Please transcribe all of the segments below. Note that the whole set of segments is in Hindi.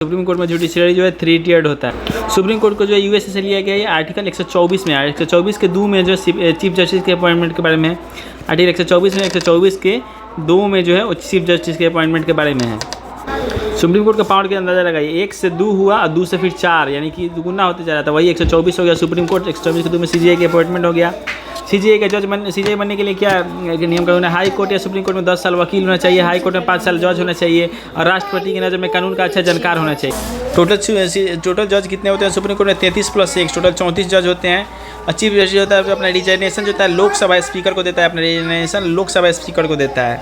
सुप्रीम कोर्ट में जुडिशरी जो है 3 टियर्ड होता है। सुप्रीम कोर्ट को जो है यूएसए से लिया गया है आर्टिकल 124 में। 124 के 2 में जो चीफ जस्टिस के अपॉइंटमेंट के बारे में है। आर्टिकल 124 में 124 के 2 में जो है वो चीफ जस्टिस के अपॉइंटमेंट के बारे में है। सुप्रीम कोर्ट का पावर के अंदाजा लगाइए, 1 से 2 हुआ और 2 से फिर 4, यानी कि दुगुना होते जा रहा था। वही 124 हो गया सुप्रीम कोर्ट। 124 के 2 में सीजीआई के अपॉइंटमेंट हो गया। सीजीआई का जज सीजीआई बनने के लिए क्या नियम कानून है? हाई कोर्ट या सुप्रीम कोर्ट में 10 साल वकील होना चाहिए, हाई कोर्ट में 5 साल जज होना चाहिए और राष्ट्रपति की नज़र में कानून का अच्छा जानकार होना चाहिए। टोटल जज कितने होते हैं सुप्रीम कोर्ट में? 33 + 1, टोटल 34 जज होते हैं। और चीफ जस्टिस होता है अपना रिजर्वेशन जो होता है लोकसभा स्पीकर को देता है, अपना रिजर्वेशन लोकसभा स्पीकर को देता है।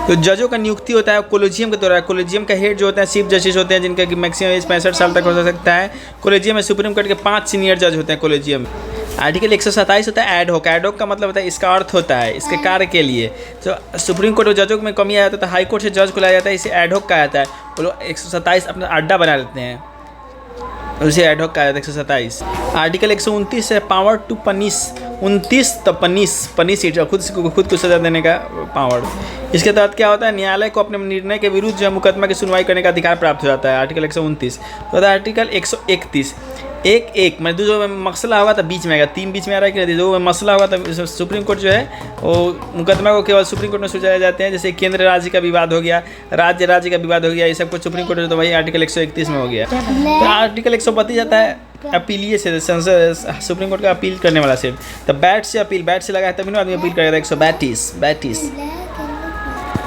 तो जजों का नियुक्ति होता है कोलेजियम के द्वारा। कोलेजियम का हेड जो होता है चीफ जस्टिस होते हैं, जिनका मैक्सिमम एज 65 साल तक हो सकता है। कोलेजियम में सुप्रीम कोर्ट के 5 सीनियर जज होते हैं कोलेजियम। आर्टिकल 127 होता है एड हॉक। एड हॉक का मतलब होता है, इसका अर्थ होता है इसके कार्य के लिए। तो सुप्रीम कोर्ट जजों में कमी आ जाता है तो हाई कोर्ट से जज को लाया जाता है, इसे एड हॉक कहा जाता है। वो लोग 127 अपना अड्डा बना लेते हैं, उसे एड हॉक कहा जाता है 127। आर्टिकल 129 है पावर टू पनिश। 29 तो पनिश खुद को सजा देने का पावर। इसके तहत क्या होता है? न्यायालय को अपने निर्णय के विरुद्ध जो मुकदमा की सुनवाई करने का अधिकार प्राप्त हो जाता है। आर्टिकल 129। तो आर्टिकल 131 एक मतलब जो मसला होगा तो बीच में आएगा, 3 बीच में आ रहा है कि नहीं? जो मसला होगा तो सुप्रीम कोर्ट जो है वो मुकदमा को केवल सुप्रीम कोर्ट में सुलझाए जाते हैं। जैसे केंद्र राज्य का विवाद हो गया, राज्य का विवाद हो गया, ये सब कुछ सुप्रीम कोर्ट तो वही आर्टिकल 131 में हो गया। तो आर्टिकल 132 आता है अपीलीय से, सुप्रीम कोर्ट का अपील करने वाला सेट। तो बैट से लगा है तभी ना आदमी अपील करेगा। 132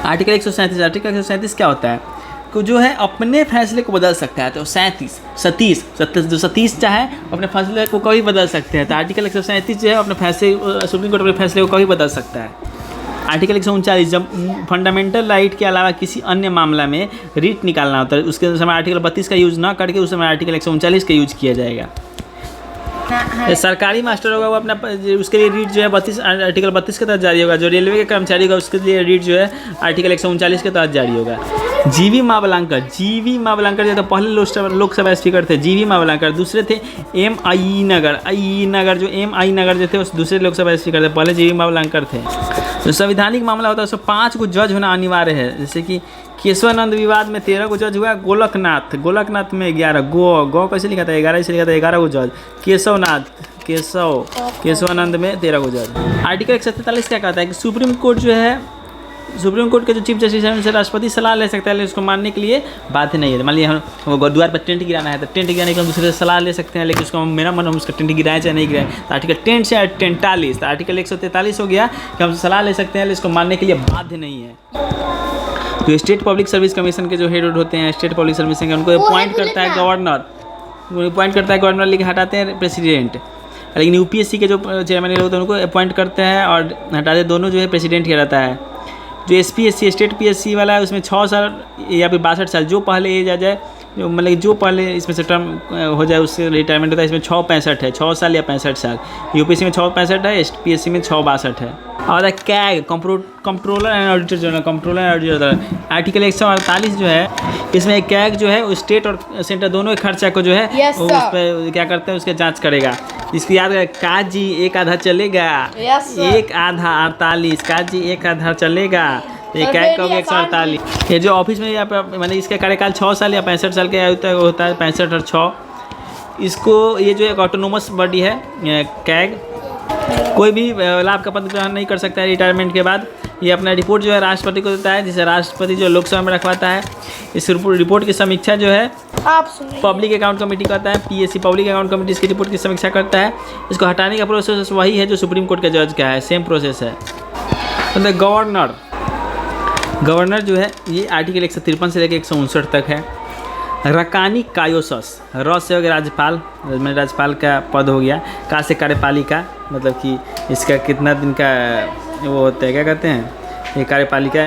आर्टिकल 137। आर्टिकल 137 क्या होता है? को जो है अपने फैसले को बदल सकता है। तो 37 चाहे अपने फैसले को कभी बदल सकते हैं। तो आर्टिकल 137 जो है अपने फैसले सुप्रीम कोर्ट अपने फैसले को कभी बदल सकता है। आर्टिकल 139 जब फंडामेंटल राइट के अलावा किसी अन्य मामला में रीट निकालना होता है उसके समय आर्टिकल 32 का यूज़ ना करके उस समय आर्टिकल 139 का यूज किया जाएगा। सरकारी मास्टर होगा वो अपना उसके लिए रीट जो है आर्टिकल 32 के तहत जारी होगा। जो रेलवे के कर्मचारी होगा उसके लिए रीट जो है आर्टिकल 139 के तहत जारी होगा। जीवी मावलंकर जो तो पहले लोकसभा स्पीकर थे जीवी मावलंकर। दूसरे थे MI नगर जो थे उस दूसरे लोकसभा स्पीकर थे, पहले जीवी मावलंकर थे। तो संवैधानिक मामला होता है उसमें 5 को जज होना अनिवार्य है। जैसे कि केशवानंद विवाद में 13 को जज हुआ। गोलकनाथ में 11 गो कैसे लिखा था? 11 से लिखा था 11 को जज। केशवानंद में 13 को जज। आर्टिकल 143 क्या कहता है कि सुप्रीम कोर्ट के जो चीफ जस्टिस है उनसे राष्ट्रपति सलाह ले सकता है, लेकिन उसको मानने के लिए बाध्य नहीं है। मान लीजिए हम द्वार पर टेंट गिराना है तो टेंट गिराने के हम दूसरे से सलाह ले सकते हैं, लेकिन उसको मेरा मन हम उसका टेंट गिराएं चाहे नहीं गिराएं। तो आर्टिकल 10 से 43 तो आर्टिकल 143 हो गया कि हम सलाह ले सकते हैं, लेकिन इसको मानने के लिए बाध्य नहीं है। तो स्टेट पब्लिक सर्विस कमीशन के जो हेड होते हैं स्टेट पब्लिक सर्विस के उनको अपॉइंट करता है गवर्नर, लेकिन हटाते हैं प्रेसिडेंट। लेकिन यूपीएससी के जो चेयरमैन होते हैं उनको अपॉइंट करते हैं और हटाते दोनों जो है प्रेसिडेंट ही रहता है। जो SPSC स्टेट PSC वाला है उसमें 6 साल या फिर 62 साल जो पहले एज आ जाए, जो मतलब जो पहले इसमें से टर्म हो जाए उससे रिटायरमेंट होता है। इसमें 6-65 है, 6 साल या 65 साल। यूपीएससी में 6-65 है, SPSC में 6-62 है। और CAG controller and auditor general article 148 जो है इसमें कैग जो है स्टेट और सेंटर दोनों के खर्चा को जो है उस पर क्या करते हैं उसके जांच करेगा। इसकी याद है काजी एक आधा चलेगा, एक आधा 48 काजी एक आधा चलेगा। ये कैग का 148। ये जो ऑफिस में यहाँ पर मतलब इसका कार्यकाल 6 साल या 65 साल के होता है 65 और 6। इसको ये जो एक ऑटोनोमस बॉडी है कैग, कोई भी लाभ का पद ग्रहण नहीं कर सकता है रिटायरमेंट के बाद। ये अपना रिपोर्ट जो है राष्ट्रपति को देता है, जिसे राष्ट्रपति जो लोकसभा में रखवाता है। इस रिपोर्ट की समीक्षा जो है पब्लिक अकाउंट कमेटी करता है। PSC पब्लिक अकाउंट कमेटी इसकी रिपोर्ट की समीक्षा करता है। इसको हटाने का प्रोसेस वही है जो सुप्रीम कोर्ट के जज का है, सेम प्रोसेस है। मतलब गवर्नर जो है ये आर्टिकल 153 से लेकर 159 तक है। रकानी कायोसस रस से हो गया राज्यपाल, राज्यपाल का पद हो गया। का से कार्यपालिका, मतलब कि इसका कितना दिन का वो होता है, क्या कहते हैं ये कार्यपालिका।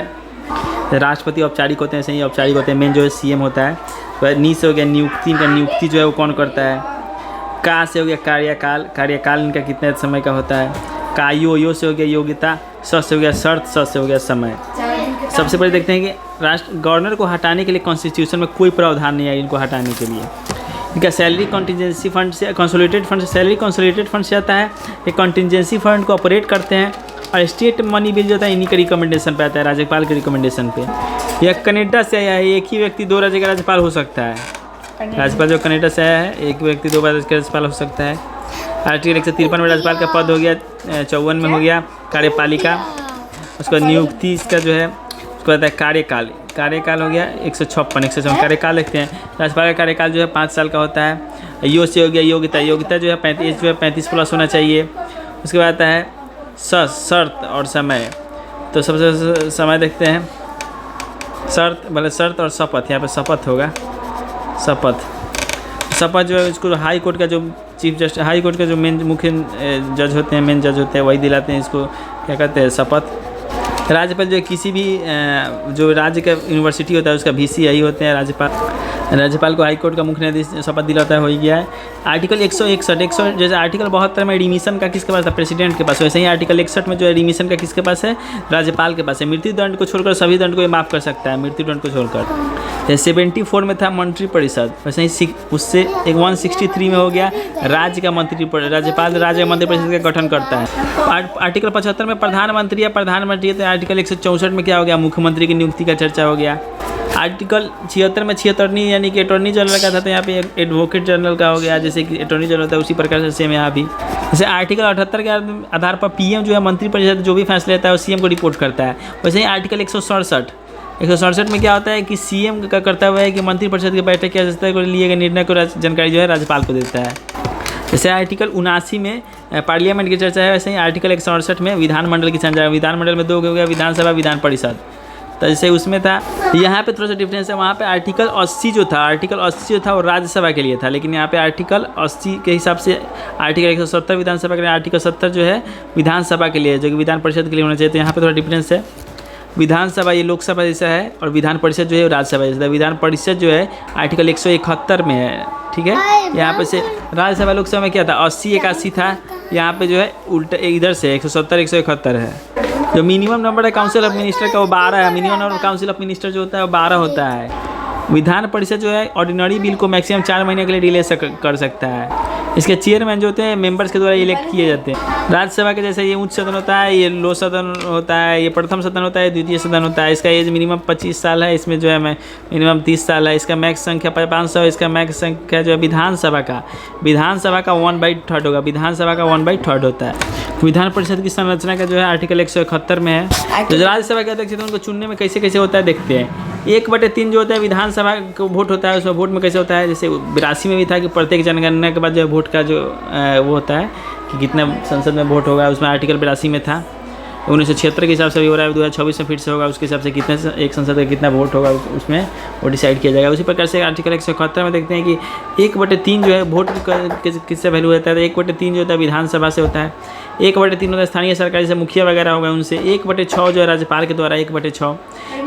राष्ट्रपति औपचारिक होते हैं, सही औपचारिक होते हैं। मेन जो है CM होता है। तो नी से हो गया नियुक्ति, इनका नियुक्ति जो है वो कौन करता है। का से हो गया कार्यकाल इनका कितने समय का होता है। यो से हो गया योग्यता, स से हो गया शर्त, स से हो गया समय। सबसे पहले देखते हैं कि गवर्नर को हटाने के लिए कॉन्स्टिट्यूशन में कोई प्रावधान नहीं है इनको हटाने के लिए। इनका सैलरी कॉन्टीजेंसी फंड से कंसोलिडेटेड फंड से सैलरी कंसोलिडेटेड फंड से आता है। ये कॉन्टीजेंसी फंड को ऑपरेट करते हैं और स्टेट मनी बिल जो होता है इन्हीं के रिकमेंडेशन पे आता है, राज्यपाल के रिकमेंडेशन पे। यह कनाडा से आया है, एक ही व्यक्ति 2 राज्य का राज्यपाल हो सकता है। राज्यपाल जो कनाडा से आया है, एक व्यक्ति 2 राज्य का राज्यपाल हो सकता है। आर्टिकल 153 में राज्यपाल का पद हो गया, 54 में हो गया कार्यपालिका, उसका नियुक्ति इसका जो है उसको कहता है कार्यकाल। कार्यकाल हो गया 156 कार्यकाल लिखते हैं। राज्यपाल का कार्यकाल जो है 5 साल का होता है। यो से हो गया योग्यता, योग्यता जो है 35+ होना चाहिए। उसके बाद आता है शर्त और समय, तो सबसे समय देखते हैं। शर्त और शपथ, यहाँ पे शपथ होगा, शपथ जो है उसको हाई कोर्ट का जो चीफ जस्टिस, हाई कोर्ट का जो मेन मुख्य जज होते हैं, मेन जज होते हैं, वही दिलाते हैं इसको, क्या कहते हैं, शपथ। राज्यपाल जो है किसी भी जो राज्य का यूनिवर्सिटी होता है उसका VC यही होते हैं राज्यपाल को हाई कोर्ट का मुख्य न्यायाधीश शपथ दिलाता है, हो ही गया है। आर्टिकल 161 जैसे आर्टिकल 72 में एडमिशन का किसके पास था, प्रेसिडेंट के पास, वैसे ही आर्टिकल 61 में जो एडमिशन का किसके पास है, राज्यपाल के पास है। मृत्यु दंड को छोड़कर सभी दंड को ये माफ़ कर सकता है, मृत्यु दंड को छोड़कर। जैसे 74 में था मंत्रिपरिषद, वैसे ही उससे एक 163 में हो गया राज्य का मंत्रिपरिषद, राज्यपाल राज्य मंत्रिपरिषद का गठन करता है। आर्टिकल 75 में प्रधानमंत्री है, तो आर्टिकल 164 में क्या हो गया, मुख्यमंत्री की नियुक्ति का चर्चा हो गया। आर्टिकल 76 में 76 यानी कि अटॉर्नी जनरल का था, तो यहाँ पे एडवोकेट जनरल का हो गया, जैसे कि अटॉर्नी जनरल होता है उसी प्रकार से सेम यहाँ भी। जैसे आर्टिकल 78 के आधार पर PM जो है मंत्रिपरिषद जो भी फैसला लेता है वो CM को रिपोर्ट करता है। वैसे ही आर्टिकल 167 में क्या होता है कि CM का कर्तव्य है कि मंत्रिपरिषद की बैठक की अध्यक्षता को लिए गए निर्णय को जानकारी जो है राज्यपाल को देता है। जैसे आर्टिकल 79 में पार्लियामेंट की चर्चा है, वैसे ही आर्टिकल 168 में विधानमंडल की चर्चा है। विधानमंडल में 2 हो गया, विधानसभा, विधान परिषद, तो जैसे उसमें था। यहाँ पे थोड़ा सा डिफरेंस है, वहाँ पे आर्टिकल 80 जो था वो राज्यसभा के लिए था, लेकिन यहाँ पे आर्टिकल 80 के हिसाब से आर्टिकल 170 विधानसभा के लिए, आर्टिकल 70 जो है विधानसभा के लिए, जो कि विधान परिषद के लिए होना चाहिए। तो यहाँ पे थोड़ा डिफरेंस है। विधानसभा ये लोकसभा जैसा है और विधान परिषद जो है राज्यसभा जैसा है। विधान परिषद जो है आर्टिकल 171 में है, ठीक है। यहाँ पे से राज्यसभा लोकसभा में क्या था, 80-81 था, यहाँ पे जो है उल्टा इधर से 170-171 है। जो मिनिमम नंबर है काउंसिल ऑफ मिनिस्टर का वो 12 है। Minimum number council of minister जो होता है वो 12 होता है। विधान परिषद जो है ऑर्डिनरी बिल को मैक्सिमम 4 महीने के लिए डिले कर सकता है। इसके चेयरमैन जो होते हैं मेंबर्स के द्वारा इलेक्ट किए जाते हैं। राज्यसभा के जैसे ये उच्च सदन होता है, ये लो सदन होता है, ये प्रथम सदन होता है, द्वितीय सदन होता है। इसका एज मिनिमम 25 साल है, इसमें जो है मिनिमम 30 साल है। इसका मैक्स संख्या 500, इसका मैक्स संख्या जो है विधानसभा का 1/3 होगा। विधानसभा का 1/3 होता है। विधान परिषद की संरचना का जो है आर्टिकल 171 में है। जो राज्यसभा के अध्यक्ष उनको चुनने में कैसे कैसे होता है देखते हैं। 1/3 जो होता है विधानसभा को वोट होता है, उसमें वोट में कैसे होता है, जैसे 82 में भी था कि प्रत्येक जनगणना के बाद जो वोट का जो वो होता है कि कितना संसद में वोट होगा, उसमें आर्टिकल 82 में था। 1976 के हिसाब से भी हो रहा है, 2024 में फिर से होगा, उसके हिसाब से कितने एक संसद का कितना वोट होगा उसमें वो डिसाइड किया जाएगा। उसी प्रकार से आर्टिकल 171 में देखते हैं कि 1/3 जो है वोट किससे वैल्यू होता है, तो 1/3 जो होता है विधानसभा से होता है, 1/3 होता है स्थानीय सरकारी से मुखिया वगैरह होगा उनसे, 1/6 जो है राज्यपाल के द्वारा, 1/6,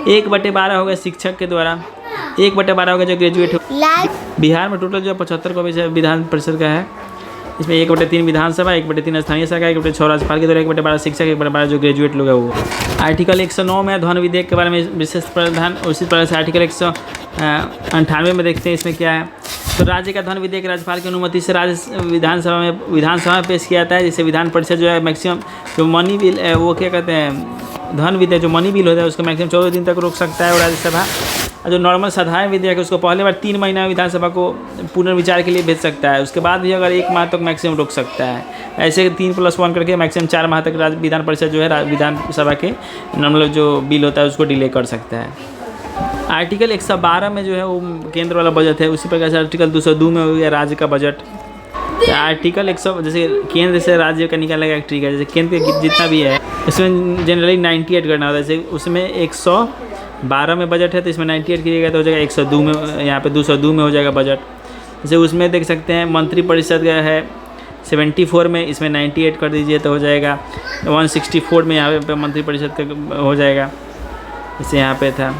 1/12 होगा शिक्षक के द्वारा, 1/12 होगा जो ग्रेजुएट हो। बिहार में टोटल जो 75 को विधान परिषद का है, इसमें 1/3 विधानसभा, 1/3 स्थानीय सरकार, 1/6 राज्यपाल के द्वारा, 1/12 शिक्षक, 1/12 जो ग्रेजुएट लोग है वो। आर्टिकल 109 में धन विधेयक के बारे में विशेष प्रावधान। उसी तरह से आर्टिकल 198 में देखते हैं इसमें क्या है। तो राज्य का धन विधेयक राज्यपाल की अनुमति से विधानसभा में पेश किया जाता है। जैसे विधान परिषद जो है मैक्सिमम जो मनी बिल वो क्या कहते हैं, धन विधेयक जो मनी बिल होता है उसको मैक्सिमम 14 दिन तक रोक सकता है। और राज्यसभा जो नॉर्मल साधारण विधेयक है उसको पहले बार 3 महीना विधानसभा को पुनर्विचार के लिए भेज सकता है। उसके बाद भी अगर 1 माह तक मैक्सिमम रोक सकता है। ऐसे 3+1 करके मैक्सिमम 4 माह तक विधान परिषद जो है विधानसभा के नॉर्मल जो बिल होता है उसको डिले कर सकता है। आर्टिकल 112 में जो है वो केंद्र वाला बजट है। उसी प्रकार से आर्टिकल 202 में हो गया राज्य का बजट। आर्टिकल 100 जैसे केंद्र से राज्य का निकाला गया ठीक है, जैसे केंद्र का जितना भी है इसमें जनरली 98 करना होता है। जैसे उसमें 112 में बजट है तो इसमें 98 कीजिएगा तो हो जाएगा 102 में, यहाँ पे 202 में हो जाएगा बजट। जैसे उसमें देख सकते हैं मंत्रिपरिषद का है 74 में, इसमें 98 कर दीजिए तो हो जाएगा 164 में यहाँ पे मंत्रिपरिषद का हो जाएगा। जैसे यहाँ पे था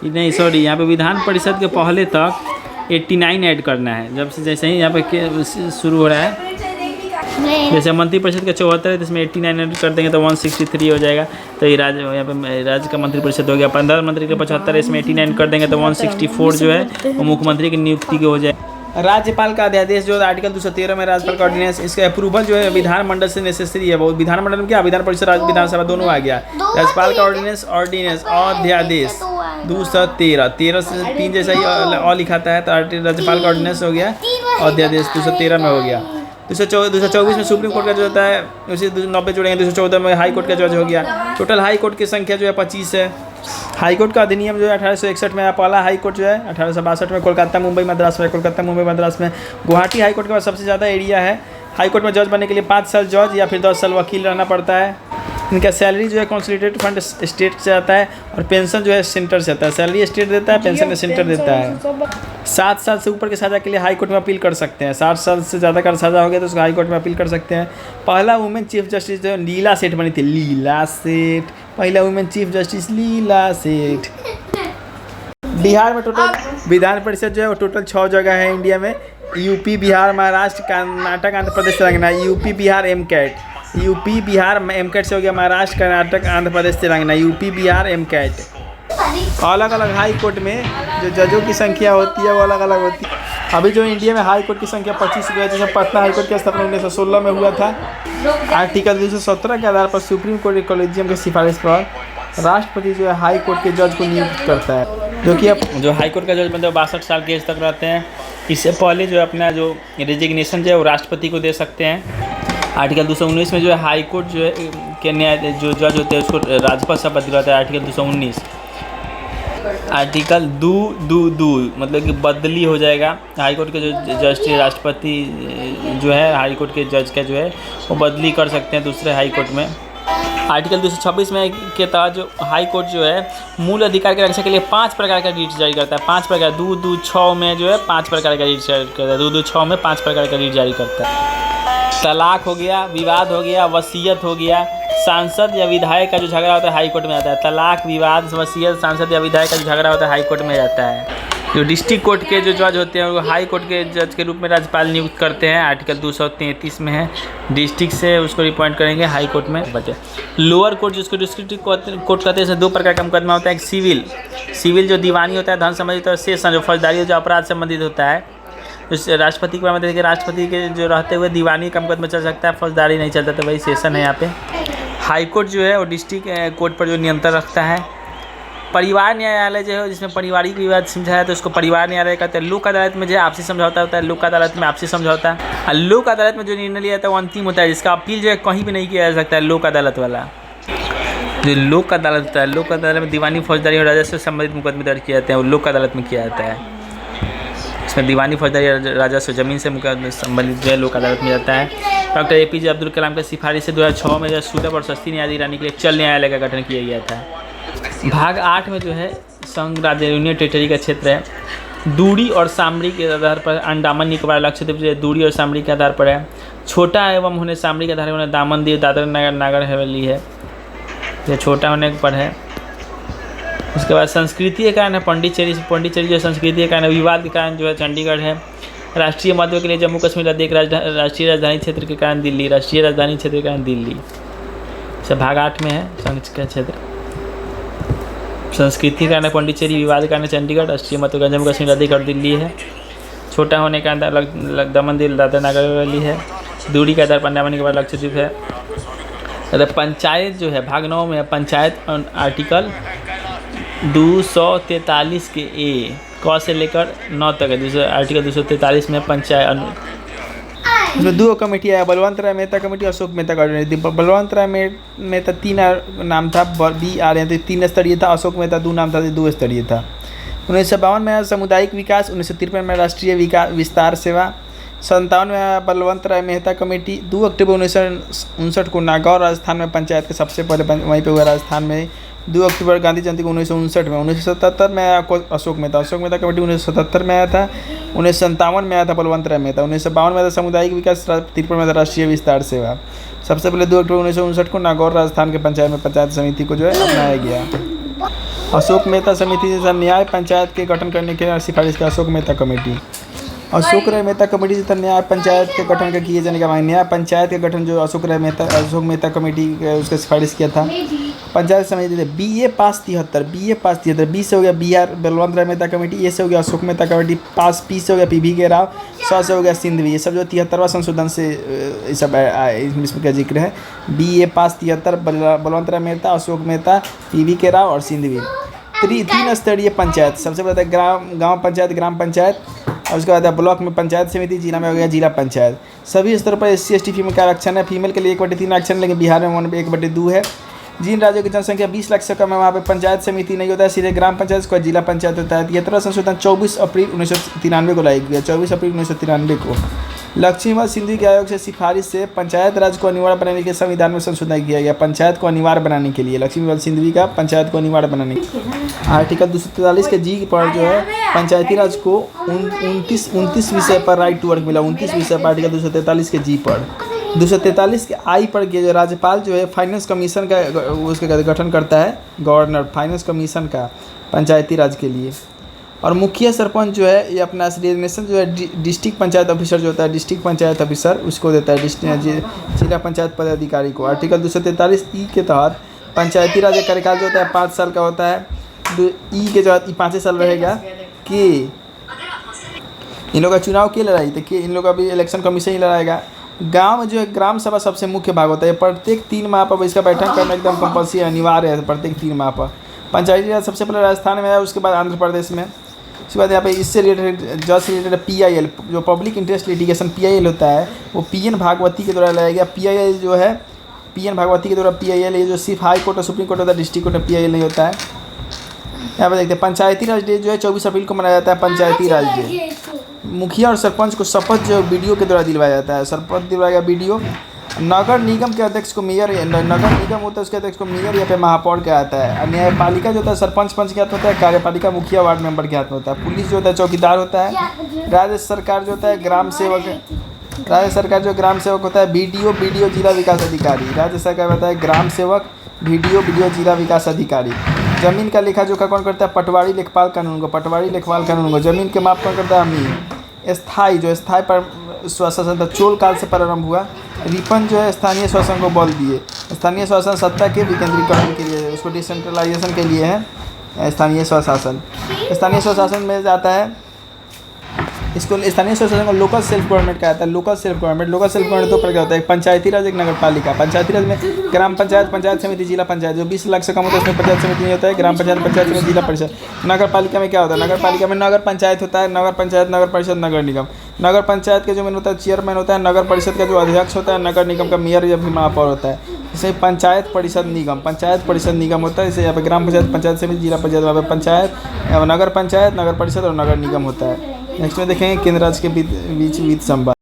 नहीं सॉरी, यहाँ पे विधान परिषद के पहले तक 89 ऐड करना है। जब से जैसे ही यहाँ पे शुरू हो रहा है, जैसे मंत्रिपरिषद का 74 है तो इसमें 89 ऐड कर देंगे तो 163 हो जाएगा। तो ये यहाँ पे राज्य का मंत्रिपरिषद हो गया। प्रधानमंत्री का 75 है, इसमें 89 कर देंगे तो 164 जो है वो मुख्यमंत्री की नियुक्ति के हो जाए। राज्यपाल का अध्यादेश जो आर्टिकल 213 में राज्यपाल का ऑर्डिनेंस, इसका अप्रूवल जो है विधानमंडल से नेसेसरी है। वो विधानमंडल में क्या, विधान परिषद राज्य विधानसभा दोनों आ गया। राज्यपाल का ऑर्डिनेंस अध्यादेश 213, 13 से 3 जैसा ही और लिखाता है, तो राज्यपाल का ऑर्डिनेंस हो गया, अध्यादेश 213 में हो गया। 224 में सुप्रीम कोर्ट का जो होता है, उसी 90 जोड़ेंगे, 214 में हाई कोर्ट का जज हो गया। टोटल हाई कोर्ट की संख्या जो है 25 है। हाई कोर्ट का अधिनियम जो है 1861 में, पहला हाई कोर्ट जो है 1862 में कोलकाता मुंबई मद्रास में, कोलकाता मुंबई मद्रास में। गुवाहाटी हाई कोर्ट के बाद सबसे ज़्यादा एरिया है। हाई कोर्ट में जज बनने के लिए 5 साल जज या फिर 10 साल वकील रहना पड़ता है। इनका सैलरी जो है कंसोलिडेटेड फंड स्टेट से आता है और पेंशन जो है सेंटर से आता है। सैलरी स्टेट देता है, पेंशन सेंटर देता है। 7 साल से ऊपर की सज़ा के लिए हाई कोर्ट में अपील कर सकते हैं। 60 साल से ज़्यादा का सज़ा हो गया तो उसको हाई कोर्ट में अपील कर सकते हैं। पहला वुमेन चीफ जस्टिस जो लीला सेठ बनी थी, लीला सेठ, पहला वुमेन चीफ जस्टिस लीला सेठ। बिहार में टोटल विधान परिषद जो है वो टोटल 6 जगह है इंडिया में। UP, Bihar, Maharashtra, Karnataka, Andhra Pradesh, Telangana. UP, Bihar, MCAT. UP, Bihar, MCAT से हो गया महाराष्ट्र, कर्नाटक, आंध्र प्रदेश, तेलंगाना। UP, Bihar, MCAT. अलग अलग हाई कोर्ट में जो जजों की संख्या होती है वो अलग अलग होती है। अभी जो इंडिया में हाई कोर्ट की संख्या 25 हो गई, जैसे पटना हाई कोर्ट की स्थापना 1916 में हुआ था। आर्टिकल 217 के आधार पर सुप्रीम कोर्ट के कॉलेजियम की सिफारिश पर राष्ट्रपति जो है हाई कोर्ट के जज को नियुक्त करता है, जो कि अब जो हाई कोर्ट का जज बनते हैं 62 साल की एज तक रहते हैं। इससे पहले जो है अपना जो रेजिग्नेशन जो है वो राष्ट्रपति को दे सकते हैं। आर्टिकल 219 में जो है हाई कोर्ट जो है के न्याय जो जज होते हैं उसको राज्यपाल शपथ दिलाता है। आर्टिकल 219। आर्टिकल 222 मतलब कि बदली हो जाएगा। हाई कोर्ट के जो जज राष्ट्रपति जो है हाई कोर्ट के जज का जो है वो बदली कर सकते हैं दूसरे हाई कोर्ट में। आर्टिकल 226 में के तहत जो हाई कोर्ट जो है मूल अधिकार की रक्षा के लिए 5 प्रकार का रीट जारी करता है। 5 प्रकार 226 में जो है 5 प्रकार का रीट जारी करता है। 226 में 5 प्रकार का रीट जारी करता है। तलाक हो गया, विवाद हो गया, वसीयत हो गया, सांसद या विधायक का जो झगड़ा होता है हाई कोर्ट में आता है। तलाक, विवाद, वसीयत, सांसद या विधायक का जो झगड़ा होता है हाई कोर्ट में जाता है। जो डिस्ट्रिक्ट कोर्ट के जो जज होते हैं वो हाई कोर्ट के जज के रूप में राज्यपाल नियुक्त करते हैं। आर्टिकल 233 में है। डिस्ट्रिक्ट से उसको रिपॉइंट करेंगे हाई कोर्ट में बचे। लोअर कोर्ट जिसको डिस्ट्रिक्ट कोर्ट कहते हैं, 2 प्रकार का मुकदमा होता है। एक सिविल जो दीवानी होता है, धन संबंधित, और सेशन जो फौजदारी जो अपराध संबंधित होता है। राष्ट्रपति के बारे में राष्ट्रपति के जो रहते हुए दीवानी का मुकदमा चल सकता है, फौजदारी नहीं चलता, तो वही सेशन है यहाँ पे। हाई कोर्ट जो है वो डिस्ट्रिक्ट कोर्ट पर जो नियंत्रण रखता है। परिवार न्यायालय जो है जिसमें पारिवारिक विवाद समझाया तो उसको परिवार न्यायालय कहते हैं। लोक अदालत में जो है आपसी समझौता होता है, लोक अदालत में आपसी समझौता। और लोक अदालत में जो निर्णय लिया जाता है वो अंतिम होता है, जिसका अपील जो है कहीं भी नहीं किया जा सकता है। लोक अदालत वाला जो लोक अदालत होता है, लोक अदालत में दीवानी, फौजदारी और राजस्व से संबंधित मुकदमे दर्ज किए जाते हैं, वो लोक अदालत में किया जाता है। इसमें दीवानी, फौजदारी, राजस्व, जमीन से मुकदमे संबंधित जो है लोक अदालत में जाता है। डॉक्टर APJ अब्दुल कलाम की सिफारिश से 2006 में जो सुलभ और सस्ती न्याय दिलाने के लिए चल न्यायालय का गठन किया गया था। भाग 8 में जो है संघ राज्य यूनियन टेरिटरी का क्षेत्र है। दूरी और सामरिक के आधार पर अंडमान निकोबार लक्षद्वीप जो है दूरी और सामरिक के आधार पर है। छोटा एवं होने सामरिक के आधार पर दामन दीव, दादरा नगर हवेली है, यह छोटा होने पर है। उसके बाद संस्कृति के कारण है पांडिचेरी जो संस्कृति के कारण, विवाद के कारण जो है चंडीगढ़ है। राष्ट्रीय महत्व के लिए जम्मू कश्मीर लद्दाख राष्ट्रीय राजधानी क्षेत्र के कारण दिल्ली, राष्ट्रीय राजधानी क्षेत्र के कारण दिल्ली। सब भाग 8 में है संघ का क्षेत्र। संस्कृति के कारण पांडिचेरी, विवाद के कारण चंडीगढ़, राष्ट्रीय महत्व का जम्मू कश्मीर लद्दाख और दिल्ली है। छोटा होने का दमन दीव, दादरा नगर हवेली है। दूरी के आधार पर अंडमान निकोबार लक्षद्वीप है। पंचायत जो है भाग 9 में है। पंचायत आर्टिकल 243 के ए क से लेकर 9 तक है। आर्टिकल 243 में पंचायत जो 2 कमेटी है, बलवंत राय मेहता कमेटी, अशोक मेहता कमेटी। बलवंत राय मेहता 3 नाम था, BR तो 3 स्तरीय था। अशोक मेहता 2 नाम था, 2 स्तरीय था। 1952 में सामुदायिक विकास, 1953 में राष्ट्रीय विस्तार सेवा, 57 में बलवंत राय मेहता कमेटी। 2 अक्टूबर 1959 को नागौर राजस्थान में पंचायत के सबसे पहले वहीं पे हुआ राजस्थान में। 2 अक्टूबर गांधी जयंती को 1959 में। 1977 में आया अशोक मेहता कमेटी 1977 में आया था। 1957 में आया था बलवंत राय मेहता। 1952 में था सामुदायिक विकास, 53 में था राष्ट्रीय विस्तार सेवा। सबसे पहले 2 अक्टूबर 1959 को नागौर राजस्थान के पंचायत में पंचायत समिति को जो है अपनाया गया। अशोक मेहता समिति जैसा न्याय पंचायत के गठन करने के सिफारिश की अशोक मेहता कमेटी। अशोक राय मेहता कमेटी से न्याय पंचायत के गठन का किए जाने का मांग। न्याय पंचायत के गठन जो अशोक मेहता कमेटी उसका सिफारिश किया था। पंचायत समिति थे BA पास 73, BA पास 73, B से हो गया बिहार बलवंत राय मेहता कमेटी, A से हो गया अशोक मेहता कमेटी पास, P से हो गया PV के राव, 100 से हो गया सिंधवी। ये सब जो 73वां संशोधन से ये सब इसमें का जिक्र है। BA पास 73 बलवंत राय मेहता, अशोक मेहता, PV के राव और सिंधवी। 3 स्तरीय पंचायत, सबसे पहले गाँव पंचायत, ग्राम पंचायत, और उसके बाद ब्लॉक में पंचायत समिति, जिला में हो गया जिला पंचायत। सभी स्तरों पर SC ST फीमेल का आरक्षण है। फीमेल के लिए 1/3 आरक्षण, लेकिन बिहार में 1/2 है। जिन राज्यों की जनसंख्या 20 लाख से कम है वहाँ पे पंचायत समिति नहीं होता है, सीधे ग्राम पंचायत को जिला पंचायत होता है। 73वां संशोधन 24 अप्रैल 1993 को लाया गया, 24 अप्रैल 1993 को। लक्ष्मीबाई सिंधु के आयोग से सिफारिश से पंचायत राज को अनिवार्य बनाने के संविधान में संशोधन किया गया। पंचायत को अनिवार्य बनाने के लिए लक्ष्मीबाई सिंधु का पंचायत को अनिवार्य बनाने के आर्टिकल 243 के जी पर जो है पंचायती राज को 29 विषय पर राइट टू वर्क मिला। 29 विषय पर आर्टिकल 243 के जी पर। 243 के आई पर जो राज्यपाल जो है फाइनेंस कमीशन का उसका गठन करता है, गवर्नर फाइनेंस कमीशन का पंचायती राज के लिए। और मुखिया सरपंच जो है ये अपना रेजिग्नेशन जो है डिस्ट्रिक्ट पंचायत ऑफिसर जो होता है, डिस्ट्रिक्ट पंचायत ऑफिसर उसको देता है, जिला पंचायत पदाधिकारी को। आर्टिकल 243 ई के तहत पंचायती राज का कार्यकाल जो होता है 5 साल का होता है। ई के जो 5 साल रहेगा कि इन लोगों का चुनाव के लड़ाई तो कि इन लोग का भी इलेक्शन कमीशन ही लड़ाएगा। गांव में जो है ग्राम सभा सबसे मुख्य भाग होता है। प्रत्येक 3 माह पर इसका बैठक करना एकदम कंपल्सरी अनिवार्य है, प्रत्येक 3 माह पर। पंचायती राज सबसे पहले राजस्थान में है, उसके बाद आंध्र प्रदेश में। उसके बाद यहाँ पे इससे रिलेटेड जज से रिलेटेड PIL जो पब्लिक इंटरेस्ट लिटिगेशन PIL होता है वो PN भागवती के द्वारा लाया गया। PIL जो है PN भागवती के द्वारा PIL ये जो सिर्फ हाई कोर्ट और सुप्रीम कोर्ट होता है, डिस्ट्रिक्ट कोर्ट में PIL नहीं होता है। यहाँ पे देखते हैं पंचायती राज डे जो है 24 अप्रैल को मनाया जाता है पंचायती राज डे। मुखिया और सरपंच को शपथ जो BDO के द्वारा दिलवाया जाता है, शपथ दिलवाया BDO। नगर निगम के अध्यक्ष को मेयर, नगर निगम होता है उसके अध्यक्ष को मेयर या फिर महापौर का आता है। न्यायपालिका जो होता है सरपंच पंच के हाथ होता है। कार्यपालिका मुखिया वार्ड मेंबर के हाथ में होता है। पुलिस जो होता है चौकीदार होता है। राज्य सरकार जो होता है ग्राम सेवक, राज्य सरकार जो ग्राम सेवक होता है BDO जिला विकास अधिकारी। राज्य सरकार होता है ग्राम सेवक BDO जिला विकास अधिकारी। जमीन का लेखा जोखा कौन करता है? पटवारी लेखपाल कानून को, पटवारी लेखपाल कानून को। जमीन के माप कौन करता है? अमीर। स्थायी जो स्थायी पर स्वशासन था चोल काल से प्रारंभ हुआ। रिपन जो है स्थानीय शासन को बल दिए। स्थानीय शासन सत्ता के विकेंद्रीकरण के लिए, उसको डिसेंट्रलाइजेशन के लिए है स्थानीय स्वशासन। स्थानीय स्वशासन में जाता है, इसको स्थानीय स्वशासन को लोकल सेल्फ गवर्नमेंट कहा जाता है। लोकल सेल्फ गवर्नमेंट 2 प्रकार होता है, पंचायती राज, एक नगर पालिका। पंचायती राज में ग्राम पंचायत, पंचायत समिति, जिला पंचायत। जो 20 लाख से कम होता है उसमें पंचायत समिति नहीं होता है। ग्राम पंचायत, पंचायत समिति, जिला परिषद। नगर पालिका में क्या होता है? नगर पालिका में नगर पंचायत होता है, नगर पंचायत, नगर परिषद, नगर निगम। नगर पंचायत के जो मेन होता है चेयरमैन होता है। नगर परिषद का जो अध्यक्ष होता है, नगर निगम का मेयर या फिर महापौर होता है। जैसे पंचायत परिषद निगम, पंचायत परिषद निगम होता है। जैसे यहाँ पे ग्राम पंचायत, पंचायत समिति, जिला पंचायत, वहाँ पे पंचायत, नगर पंचायत, नगर परिषद और नगर निगम होता है। नेक्स्ट में देखेंगे केंद्र राज्य के बीच वित्त संबंध।